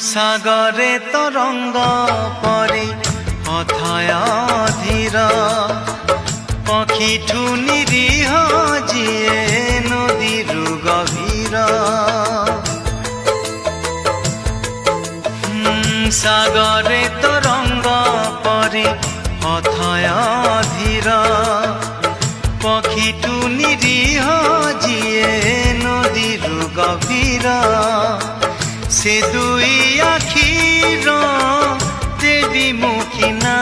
সাগরে তরঙ্গ পরি অথয় ধীর পক্ষীঠু নিরীহ যিয়ে নদীরু গভীর সাগরে তরঙ্গ পরি অথয় ধীর পক্ষীঠু নিরীহ যিয়ে নদীরু গভীর से दुई आखिर देवी मुखी ना